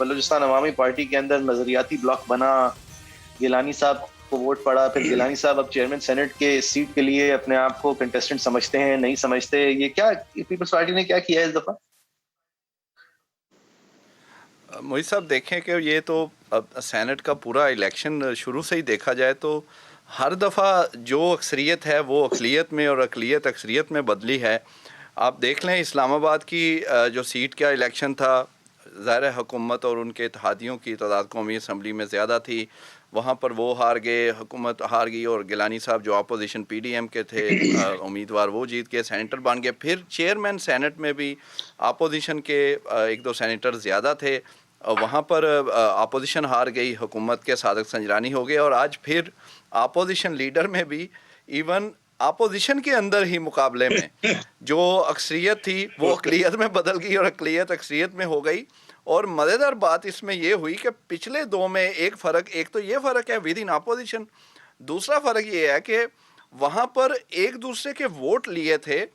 بلوچستان عوامی پارٹی کے اندر نظریاتی بلاک بنا, گیلانی صاحب کو ووٹ پڑا, پھر گیلانی صاحب اب چیئرمین سینٹ کے سیٹ کے لیے اپنے آپ کو کنٹیسٹنٹ سمجھتے ہیں, نہیں سمجھتے, یہ کیا پیپلز پارٹی نے کیا کیا ہے اس دفعہ؟ محیط صاحب دیکھیں کہ یہ تو سینٹ کا پورا الیکشن شروع سے ہی دیکھا جائے تو ہر دفعہ جو اکثریت ہے وہ اقلیت میں اور اقلیت اکثریت میں بدلی ہے. آپ دیکھ لیں اسلام آباد کی جو سیٹ کا الیکشن تھا, ظاہر حکومت اور ان کے اتحادیوں کی تعداد قومی اسمبلی میں زیادہ تھی, وہاں پر وہ ہار گئے, حکومت ہار گئی, اور گیلانی صاحب جو اپوزیشن پی ڈی ایم کے تھے امیدوار وہ جیت کے سینیٹر بن گئے. پھر چیئرمین سینٹ میں بھی اپوزیشن کے ایک دو سینیٹر زیادہ تھے, وہاں پر اپوزیشن ہار گئی, حکومت کے صادق سنجرانی ہو گئے, اور آج پھر اپوزیشن لیڈر میں بھی ایون اپوزیشن کے اندر ہی مقابلے میں جو اکثریت تھی وہ اقلیت میں بدل گئی اور اقلیت اکثریت میں ہو گئی. اور مزیدار بات اس میں یہ ہوئی کہ پچھلے دو میں ایک تو یہ فرق ہے ود ان اپوزیشن, دوسرا فرق یہ ہے کہ وہاں پر ایک دوسرے کے ووٹ لیے تھے,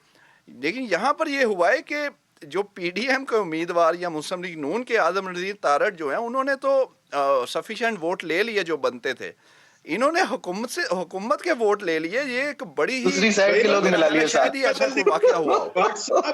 لیکن یہاں پر یہ ہوا ہے کہ جو پی ڈی ایم کے امیدوار یا مسلم لیگ نون کے اعظم نذیر تارڑ جو ہیں انہوں نے تو سفیشینٹ ووٹ لے لیے جو بنتے تھے, انہوں نے حکومت کے ووٹ لے لیے. یہ ایک بڑی ہی دوسری سائیڈ کے لوگ ملا لیے, شاید ہی ایسا کوئی واقعہ ہوا ہو.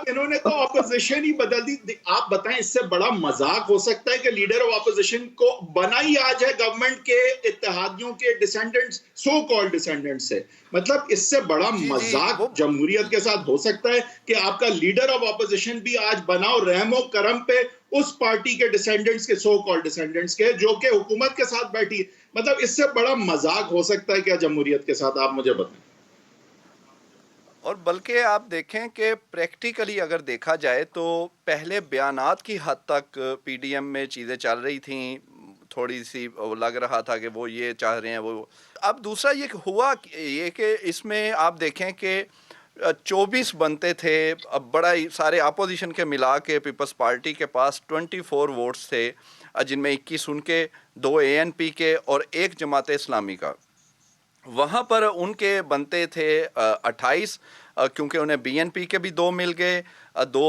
انہوں نے تو اپوزیشن ہی بدل دی. آپ بتائیں اس سے بڑا مذاق ہو سکتا ہے کہ لیڈر آف اپوزیشن کو بنا ہی آج ہے گورنمنٹ کے اتحادیوں کے ڈسینڈنٹس, سو کالڈ ڈسینڈنٹس سے. مطلب اس سے بڑا مذاق جمہوریت کے ساتھ ہو سکتا ہے کہ آپ کا لیڈر آف اپوزیشن بھی آج بناؤ رحم و کرم پہ اس پارٹی کے ڈسینڈنٹس کے, سو کالڈ ڈسینڈنٹس کے, جو کہ حکومت کے ساتھ بیٹھی. مطلب اس سے بڑا مذاق ہو سکتا ہے کیا جمہوریت کے ساتھ؟ آپ مجھے بتائیں. اور بلکہ آپ دیکھیں کہ پریکٹیکلی اگر دیکھا جائے تو پہلے بیانات کی حد تک پی ڈی ایم میں چیزیں چل رہی تھیں, تھوڑی سی لگ رہا تھا کہ وہ یہ چاہ رہے ہیں وہ. اب دوسرا یہ ہوا یہ کہ اس میں آپ دیکھیں کہ 24 بنتے تھے, اب بڑا ہی سارے اپوزیشن کے ملا کے پیپلز پارٹی کے پاس 24 ووٹس تھے, جن میں 21 ان کے, 2 اے این پی کے اور 1 جماعت اسلامی کا. وہاں پر ان کے بنتے تھے 28, کیونکہ انہیں بی این پی کے بھی 2 مل گئے, 2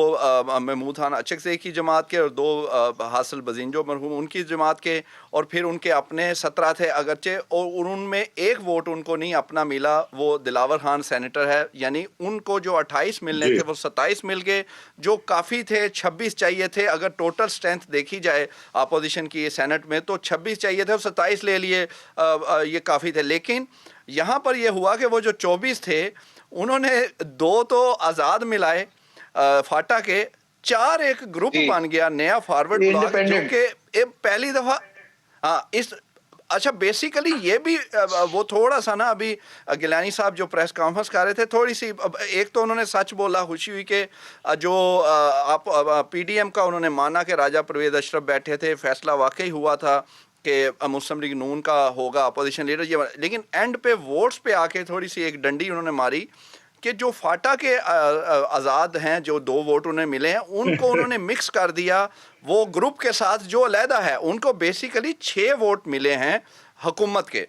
محمود خان اچکزئی کی جماعت کے اور 2 حاصل بزینجو مرحوم ان کی جماعت کے, اور پھر ان کے اپنے 17 تھے اگرچہ, اور ان میں 1 ووٹ ان کو نہیں اپنا ملا, وہ دلاور خان سینیٹر ہے. یعنی ان کو جو 28 ملنے تھے وہ 27 مل گئے, جو کافی تھے. 26 چاہیے تھے, اگر ٹوٹل سٹرینتھ دیکھی جائے اپوزیشن کی سینٹ میں تو 26 چاہیے تھے, اور 27 لے لیے, یہ کافی تھے. لیکن یہاں پر یہ ہوا کہ وہ جو 24 تھے انہوں نے 2 تو آزاد ملائے فاٹا کے, 4 ایک گروپ بن گیا نیا فارورڈ بلاک, جو کہ پہلی دفعہ اس اچھا بیسیکلی یہ بھی وہ تھوڑا سا نا, ابھی گیلانی صاحب جو پریس کانفرنس کر رہے تھے تھوڑی سی, ایک تو انہوں نے سچ بولا, خوشی ہوئی کہ جو پی ڈی ایم کا انہوں نے مانا کہ راجہ پرویز اشرف بیٹھے تھے, فیصلہ واقعی ہوا تھا کہ مسلم لیگ نون کا ہوگا اپوزیشن لیڈر یہ. لیکن اینڈ پہ ووٹس پہ آ کے تھوڑی سی ایک ڈنڈی انہوں نے ماری کہ جو فاٹا کے آزاد ہیں, جو 2 ووٹ انہیں ملے ہیں, ان کو انہوں نے مکس کر دیا وہ گروپ کے ساتھ جو علیحدہ ہے. ان کو بیسیکلی 6 ووٹ ملے ہیں حکومت کے,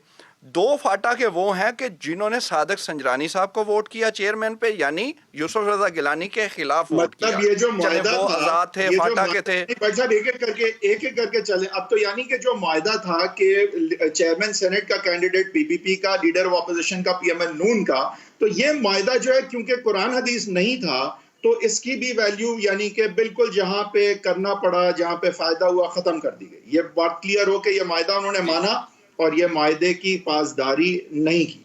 2 فاٹا کے وہ ہیں کہ جنہوں نے صادق سنجرانی صاحب کو ووٹ کیا چیئرمین پہ, یعنی یوسف رضا گیلانی کے خلاف ووٹ کیا. مطلب یہ جو معاہدہ وہ آزاد تھے, فاٹا کے تھے. ایک ایک کر کے چلیں اب تو. یعنی کہ جو معاہدہ تھا کہ چیئرمین سینٹ کا کینڈیڈیٹ پی پی پی کا, لیڈر آف اپوزیشن کا پی ایم ایل نون کا, تو یہ معاہدہ جو ہے کیونکہ قرآن حدیث نہیں تھا تو اس کی بھی ویلیو یعنی کہ بالکل جہاں پہ کرنا پڑا, جہاں پہ فائدہ ہوا, ختم کر دی گئی. یہ بات کلیئر ہو کہ یہ معاہدہ انہوں نے مانا اور یہ معاہدے کی پاسداری نہیں کی.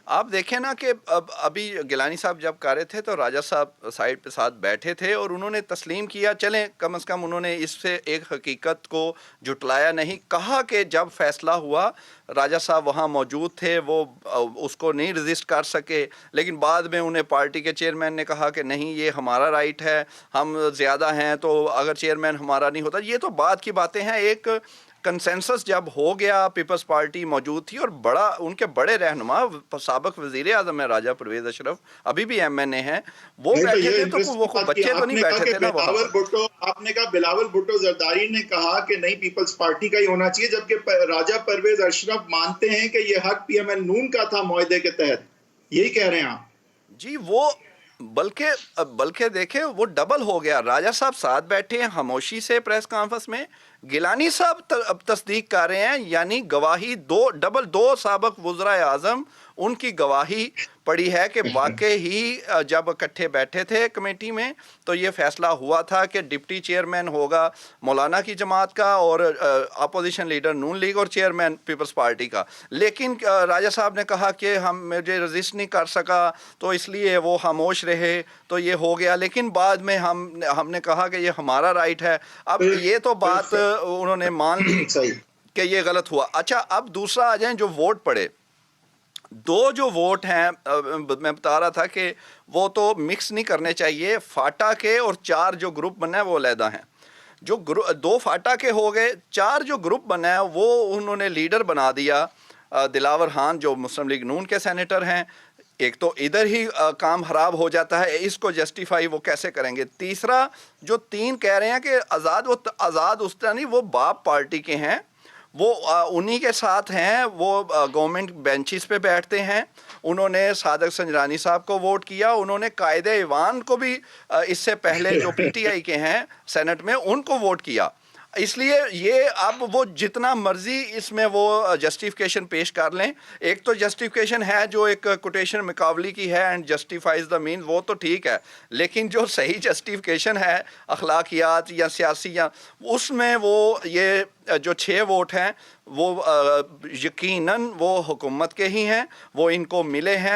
آپ دیکھیں نا کہ ابھی گیلانی صاحب جب کر رہے تھے تو راجہ صاحب سائڈ پہ ساتھ بیٹھے تھے اور انہوں نے تسلیم کیا, چلیں کم از کم انہوں نے اس سے ایک حقیقت کو جھٹلایا نہیں. کہا کہ جب فیصلہ ہوا راجہ صاحب وہاں موجود تھے, وہ اس کو نہیں رزسٹ کر سکے, لیکن بعد میں انہیں پارٹی کے چیئرمین نے کہا کہ نہیں یہ ہمارا رائٹ ہے, ہم زیادہ ہیں تو اگر چیئرمین ہمارا نہیں ہوتا. یہ تو بعد کی باتیں ہیں. ایک کنسنسس جب ہو گیا, پیپلز پارٹی موجود تھی اور بڑا ان کے بڑے رہنما سابق وزیر اعظم ہے راجہ پرویز اشرف, ابھی بھی ایم این اے ہیں, وہ بیٹھے تھے تو وہ بچے تو نہیں بیٹھے تھے نا. آپ نے کہا بلاول بھٹو زرداری نے کہا کہ نہیں پیپلز پارٹی کا ہی ہونا چاہیے, جبکہ راجہ پرویز اشرف مانتے ہیں کہ یہ حق پی ایم ایل نون کا تھا معاہدے کے تحت. یہی کہہ رہے ہیں آپ؟ جی بلکہ دیکھیں وہ ڈبل ہو گیا. راجہ صاحب ساتھ بیٹھے ہیں خاموشی سے پریس کانفرنس میں, گیلانی صاحب اب تصدیق کر رہے ہیں, یعنی گواہی دو سابق وزرائے اعظم ان کی گواہی پڑی ہے کہ واقعی ہی جب اکٹھے بیٹھے تھے کمیٹی میں تو یہ فیصلہ ہوا تھا کہ ڈپٹی چیئرمین ہوگا مولانا کی جماعت کا اور اپوزیشن لیڈر نون لیگ اور چیئرمین پیپلز پارٹی کا. لیکن راجہ صاحب نے کہا کہ مجھے رزسٹ نہیں کر سکا تو اس لیے وہ خاموش رہے تو یہ ہو گیا, لیکن بعد میں ہم نے کہا کہ یہ ہمارا رائٹ ہے. اب یہ تو بات انہوں نے مان لی کہ یہ غلط ہوا. اچھا اب دوسرا آ جائیں جو ووٹ پڑے. جو ووٹ ہیں میں بتا رہا تھا کہ وہ تو مکس نہیں کرنے چاہیے. فاٹا کے اور 4 جو گروپ بنے ہیں وہ علیحدہ ہیں. جو 2 فاٹا کے ہو گئے, 4 جو گروپ بنے ہیں وہ انہوں نے لیڈر بنا دیا دلاور خان جو مسلم لیگ نون کے سینیٹر ہیں. ایک تو ادھر ہی کام خراب ہو جاتا ہے, اس کو جسٹیفائی وہ کیسے کریں گے. تیسرا جو 3 کہہ رہے ہیں کہ آزاد اس طرح نہیں, وہ باپ پارٹی کے ہیں, وہ انہی کے ساتھ ہیں, وہ گورنمنٹ بینچز پہ بیٹھتے ہیں. انہوں نے صادق سنجرانی صاحب کو ووٹ کیا, انہوں نے قائد ایوان کو بھی اس سے پہلے جو پی ٹی آئی کے ہیں سینٹ میں ان کو ووٹ کیا. اس لیے یہ اب وہ جتنا مرضی اس میں وہ جسٹیفیکیشن پیش کر لیں. ایک تو جسٹیفیکیشن ہے جو ایک کوٹیشن مقابلی کی ہے اینڈ جسٹیفائز دا مین, وہ تو ٹھیک ہے, لیکن جو صحیح جسٹیفیکیشن ہے اخلاقیات یا سیاسی یا اس میں وہ یہ جو 6 ووٹ ہیں وہ یقیناً وہ حکومت کے ہی ہیں, وہ ان کو ملے ہیں.